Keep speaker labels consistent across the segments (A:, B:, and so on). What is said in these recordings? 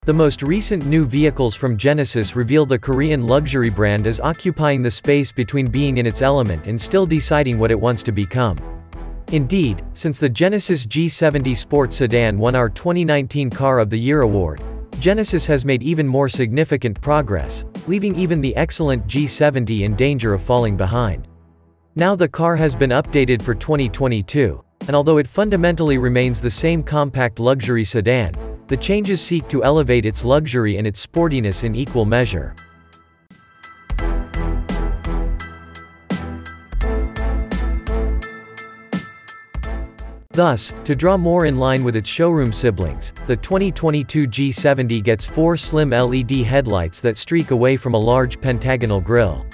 A: The most recent new vehicles from Genesis reveal the Korean luxury brand as occupying the space between being in its element and still deciding what it wants to become. Indeed, since the Genesis G70 sports sedan won our 2019 Car of the Year award, Genesis has made even more significant progress, leaving even the excellent G70 in danger of falling behind. Now the car has been updated for 2022, and although it fundamentally remains the same compact luxury sedan, the changes seek to elevate its luxury and its sportiness in equal measure. Thus, to draw more in line with its showroom siblings, the 2022 G70 gets 4 slim LED headlights that streak away from a large pentagonal grille.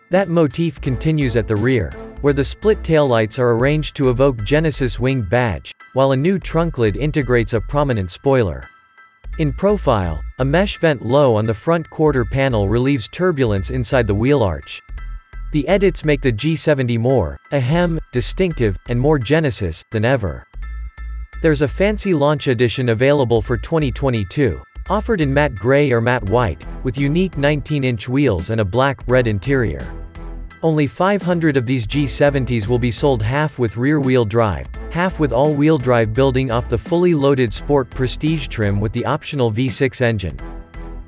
A: That motif continues at the rear, where the split taillights are arranged to evoke Genesis winged badge, while a new trunk lid integrates a prominent spoiler. In profile, a mesh vent low on the front quarter panel relieves turbulence inside the wheel arch. The edits make the G70 more, ahem, distinctive, and more Genesis than ever. There's a fancy launch edition available for 2022, offered in matte gray or matte white, with unique 19-inch wheels and a black-red interior. Only 500 of these G70s will be sold, half with rear-wheel drive, half with all-wheel drive, building off the fully loaded Sport Prestige trim with the optional V6 engine.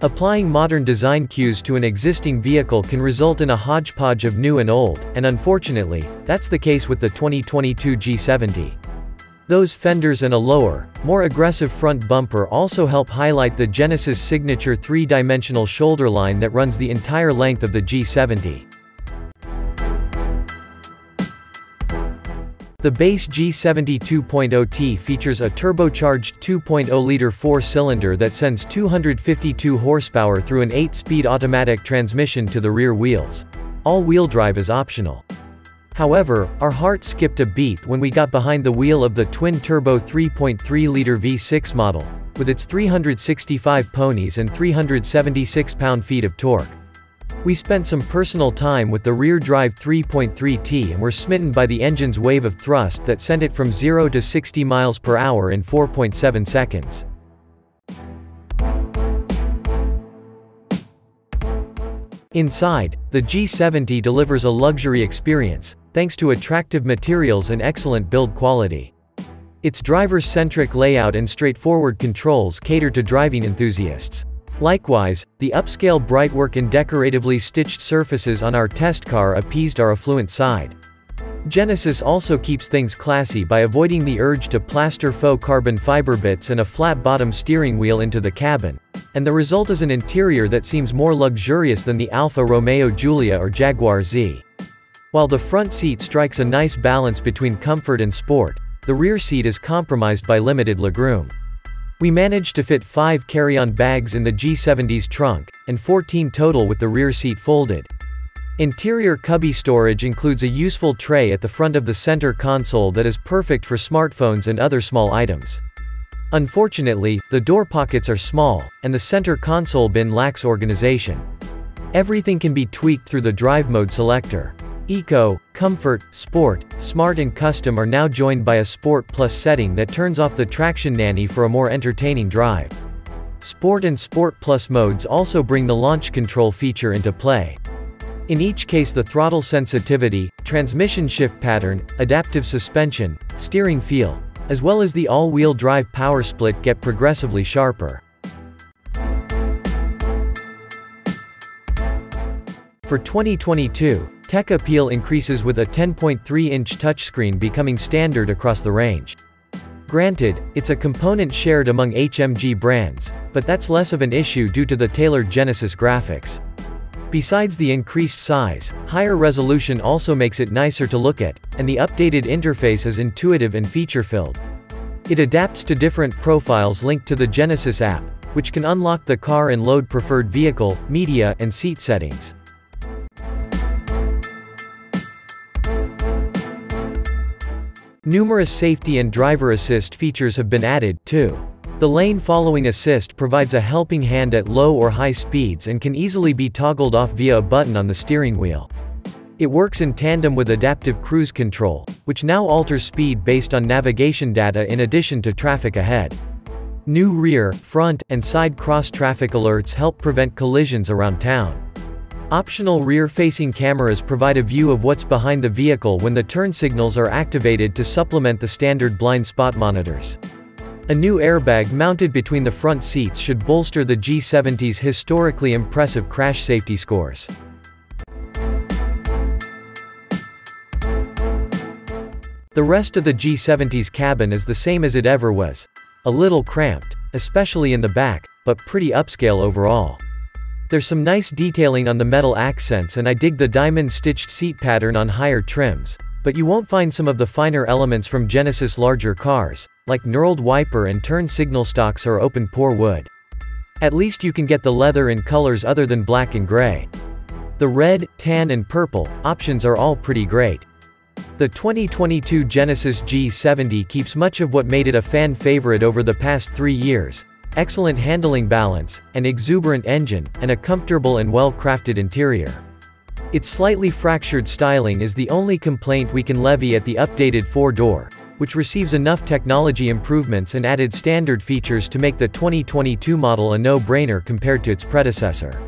A: Applying modern design cues to an existing vehicle can result in a hodgepodge of new and old, and unfortunately, that's the case with the 2022 G70. Those fenders and a lower, more aggressive front bumper also help highlight the Genesis signature 3-dimensional shoulder line that runs the entire length of the G70. The base G70 2.0T features a turbocharged 2.0-liter 4-cylinder that sends 252 horsepower through an 8-speed automatic transmission to the rear wheels. All-wheel drive is optional. However, our heart skipped a beat when we got behind the wheel of the twin-turbo 3.3-liter V6 model, with its 365 ponies and 376 pound-feet of torque. We spent some personal time with the rear-drive 3.3T and were smitten by the engine's wave of thrust that sent it from 0 to 60 miles per hour in 4.7 seconds. Inside, the G70 delivers a luxury experience, thanks to attractive materials and excellent build quality. Its driver-centric layout and straightforward controls cater to driving enthusiasts. Likewise, the upscale brightwork and decoratively stitched surfaces on our test car appeased our affluent side. Genesis also keeps things classy by avoiding the urge to plaster faux carbon fiber bits and a flat-bottom steering wheel into the cabin, and the result is an interior that seems more luxurious than the Alfa Romeo Giulia or Jaguar Z. While the front seat strikes a nice balance between comfort and sport, the rear seat is compromised by limited legroom. We managed to fit 5 carry-on bags in the G70's trunk, and 14 total with the rear seat folded. Interior cubby storage includes a useful tray at the front of the center console that is perfect for smartphones and other small items. Unfortunately, the door pockets are small, and the center console bin lacks organization. Everything can be tweaked through the drive mode selector. Eco, Comfort, Sport, Smart and Custom are now joined by a Sport Plus setting that turns off the traction nanny for a more entertaining drive. Sport and Sport Plus modes also bring the launch control feature into play. In each case, the throttle sensitivity, transmission shift pattern, adaptive suspension, steering feel, as well as the all-wheel drive power split get progressively sharper. For 2022, tech appeal increases with a 10.3-inch touchscreen becoming standard across the range. Granted, it's a component shared among HMG brands, but that's less of an issue due to the tailored Genesis graphics. Besides the increased size, higher resolution also makes it nicer to look at, and the updated interface is intuitive and feature-filled. It adapts to different profiles linked to the Genesis app, which can unlock the car and load preferred vehicle, media, and seat settings. Numerous safety and driver assist features have been added, too. The lane following assist provides a helping hand at low or high speeds and can easily be toggled off via a button on the steering wheel. It works in tandem with adaptive cruise control, which now alters speed based on navigation data in addition to traffic ahead. New rear, front, and side cross-traffic alerts help prevent collisions around town. Optional rear-facing cameras provide a view of what's behind the vehicle when the turn signals are activated to supplement the standard blind spot monitors. A new airbag mounted between the front seats should bolster the G70's historically impressive crash safety scores. The rest of the G70's cabin is the same as it ever was. A little cramped, especially in the back, but pretty upscale overall. There's some nice detailing on the metal accents, and I dig the diamond-stitched seat pattern on higher trims, but you won't find some of the finer elements from Genesis larger cars, like knurled wiper and turn signal stocks or open-pore wood. At least you can get the leather in colors other than black and gray. The red, tan and purple options are all pretty great. The 2022 Genesis G70 keeps much of what made it a fan favorite over the past 3 years. Excellent handling balance, an exuberant engine, and a comfortable and well-crafted interior. Its slightly fractured styling is the only complaint we can levy at the updated 4-door, which receives enough technology improvements and added standard features to make the 2022 model a no-brainer compared to its predecessor.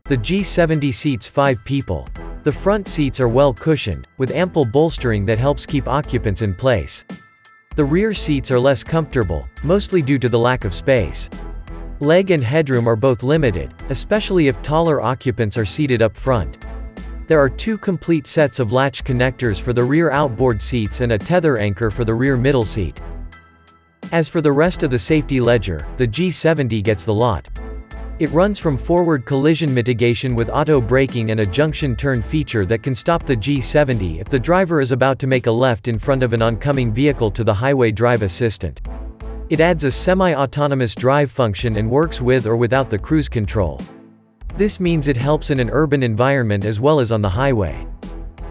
A: The G70 seats 5 people. The front seats are well cushioned, with ample bolstering that helps keep occupants in place. The rear seats are less comfortable, mostly due to the lack of space. Leg and headroom are both limited, especially if taller occupants are seated up front. There are 2 complete sets of latch connectors for the rear outboard seats and a tether anchor for the rear middle seat. As for the rest of the safety ledger, the G70 gets the lot. It runs from forward collision mitigation with auto braking and a junction turn feature that can stop the G70 if the driver is about to make a left in front of an oncoming vehicle to the highway drive assistant. It adds a semi-autonomous drive function and works with or without the cruise control. This means it helps in an urban environment as well as on the highway.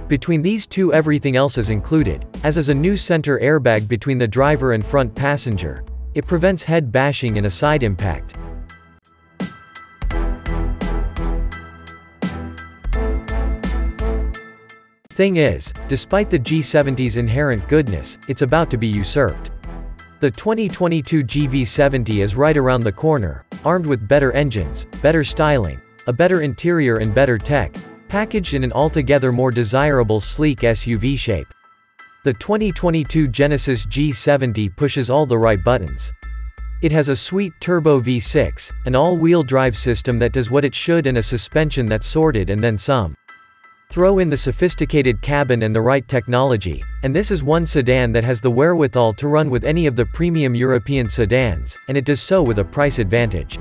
A: Between these two, everything else is included, as is a new center airbag between the driver and front passenger. It prevents head bashing and a side impact. Thing is, despite the G70's inherent goodness, it's about to be usurped. The 2022 GV70 is right around the corner, armed with better engines, better styling, a better interior and better tech, packaged in an altogether more desirable sleek SUV shape. The 2022 Genesis G70 pushes all the right buttons. It has a sweet turbo V6, an all-wheel drive system that does what it should, and a suspension that's sorted and then some. Throw in the sophisticated cabin and the right technology, and this is one sedan that has the wherewithal to run with any of the premium European sedans, and it does so with a price advantage.